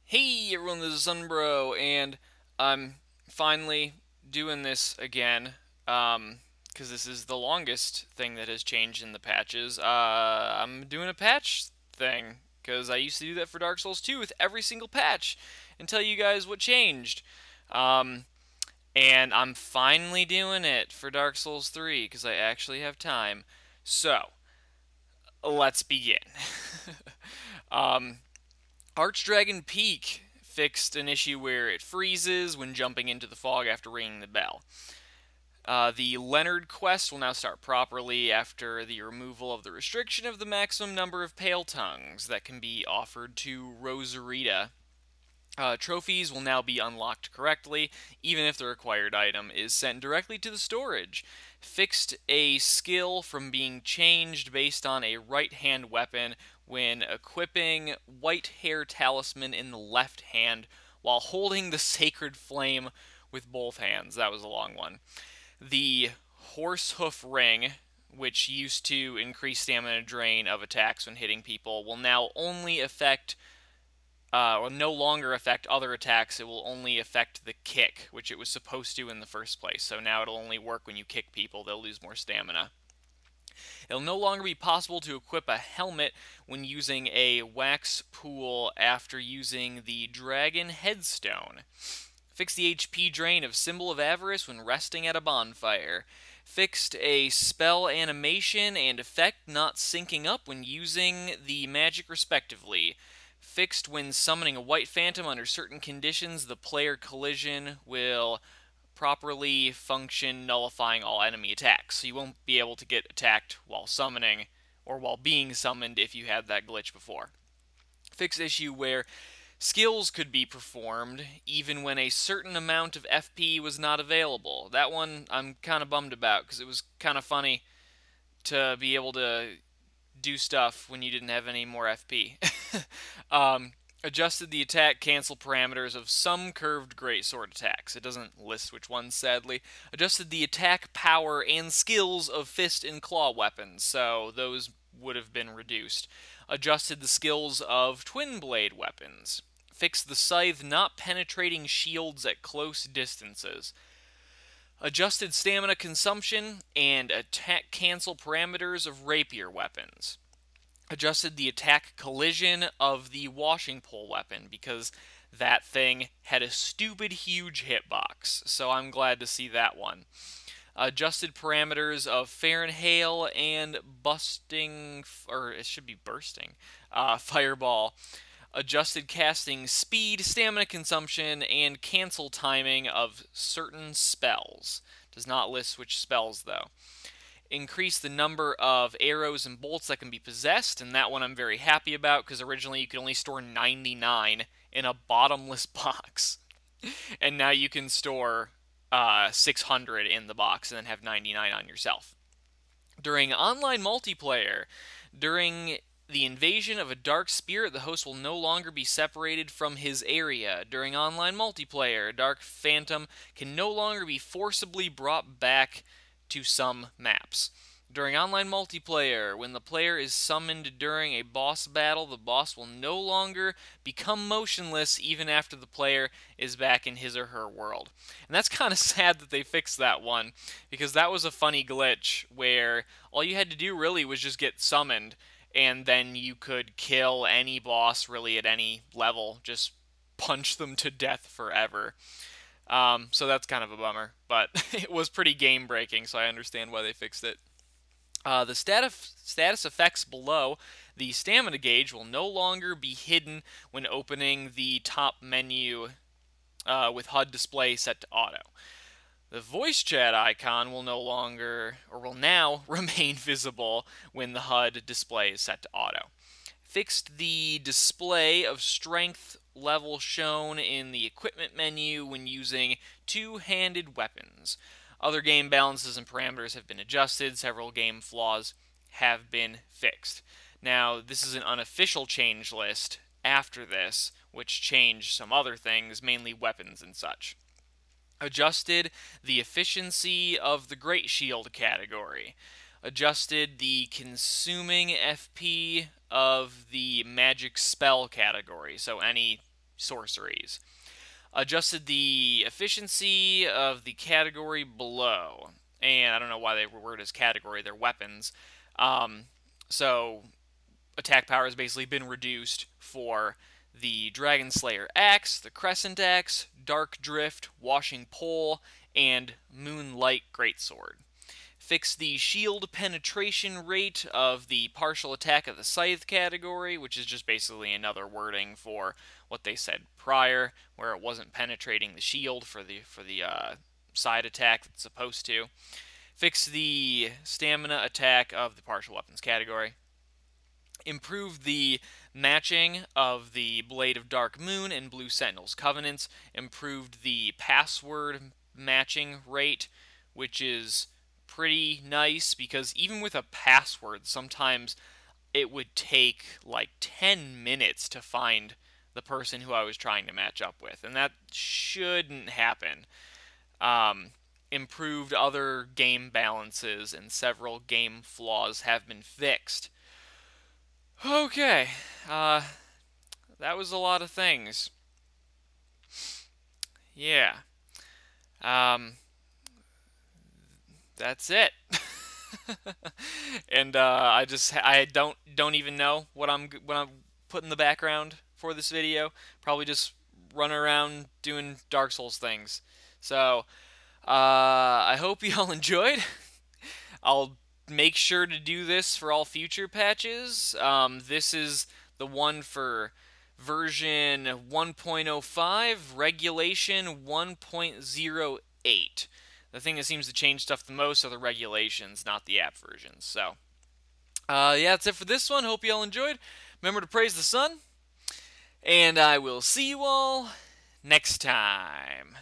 Hey everyone, this is Sunbro, and I'm finally doing this again, because this is the longest thing that has changed in the patches. I'm doing a patch thing, because I used to do that for Dark Souls 2 with every single patch, and tell you guys what changed. Um, and I'm finally doing it for Dark Souls 3, because I actually have time. So, let's begin. um, Archdragon Peak fixed an issue where it freezes when jumping into the fog after ringing the bell. The Leonard quest will now start properly after the removal of the restriction of the maximum number of Pale Tongues that can be offered to Rosarita. Trophies will now be unlocked correctly, even if the required item is sent directly to the storage. Fixed a skill from being changed based on a right hand weapon when equipping White Hair Talisman in the left hand while holding the Sacred Flame with both hands. That was a long one. The Horsehoof Ring, which used to increase stamina drain of attacks when hitting people, will now only affect will no longer affect other attacks. It will only affect the kick, which it was supposed to in the first place. So now it'll only work when you kick people. They'll lose more stamina. It'll no longer be possible to equip a helmet when using a wax pool after using the Dragon Headstone. Fix the HP drain of Symbol of Avarice when resting at a bonfire. Fixed a spell animation and effect not syncing up when using the magic respectively. Fixed when summoning a White Phantom under certain conditions, the player collision will properly function, nullifying all enemy attacks. So you won't be able to get attacked while summoning or while being summoned if you had that glitch before. Fixed issue where skills could be performed even when a certain amount of FP was not available. That one I'm kind of bummed about because it was kind of funny to be able to do stuff when you didn't have any more FP. Adjusted the attack cancel parameters of some curved greatsword attacks. It doesn't list which ones, sadly. Adjusted the attack power and skills of fist and claw weapons, so those would have been reduced. Adjusted the skills of twin blade weapons. Fixed the scythe not penetrating shields at close distances. Adjusted stamina consumption and attack cancel parameters of rapier weapons. Adjusted the attack collision of the washing pole weapon because that thing had a stupid huge hitbox, so I'm glad to see that one. Adjusted parameters of fair and hail and busting, or it should be bursting, fireball. Adjusted casting speed, stamina consumption, and cancel timing of certain spells. Does not list which spells though. Increase the number of arrows and bolts that can be possessed, and that one I'm very happy about because originally you could only store 99 in a bottomless box, and now you can store 600 in the box and then have 99 on yourself. During online multiplayer, during the invasion of a dark spirit, the host will no longer be separated from his area. During online multiplayer, Dark Phantom can no longer be forcibly brought back to some maps. During online multiplayer, when the player is summoned during a boss battle, the boss will no longer become motionless even after the player is back in his or her world. And that's kind of sad that they fixed that one, because that was a funny glitch where all you had to do really was just get summoned, and then you could kill any boss really at any level, just punch them to death forever. So that's kind of a bummer, but it was pretty game breaking, so I understand why they fixed it. The status effects below the stamina gauge will no longer be hidden when opening the top menu with HUD display set to auto. The voice chat icon will no longer, or will now remain visible when the HUD display is set to auto. Fixed the display of strength level shown in the equipment menu when using two-handed weapons. Other game balances and parameters have been adjusted. Several game flaws have been fixed. Now, this is an unofficial change list after this, which changed some other things, mainly weapons and such. Adjusted the efficiency of the Great Shield category. Adjusted the consuming FP of the magic spell category. So any sorceries. Adjusted the efficiency of the category below. And I don't know why they were worded as category, they're weapons. So attack power has basically been reduced for the Dragon Slayer Axe, the Crescent Axe, Dark Drift, Washing Pole, and Moonlight Greatsword. Fix the shield penetration rate of the partial attack of the Scythe category, which is just basically another wording for what they said prior, where it wasn't penetrating the shield for the side attack that's supposed to. Fix the stamina attack of the partial weapons category. Improved the matching of the Blade of Dark Moon and Blue Sentinel's Covenants. Improved the password matching rate, which is pretty nice because even with a password, sometimes it would take like 10 minutes to find the person who I was trying to match up with, and that shouldn't happen. Improved other game balances, and several game flaws have been fixed. Okay, that was a lot of things. Yeah, um, that's it. And I don't even know what I'm putting the background for this video. Probably just run around doing Dark Souls things. So I hope you all enjoyed. I'll make sure to do this for all future patches. This is the one for version 1.05, regulation 1.08. The thing that seems to change stuff the most are the regulations, not the app versions. So, yeah, that's it for this one. Hope you all enjoyed. Remember to praise the sun, and I will see you all next time.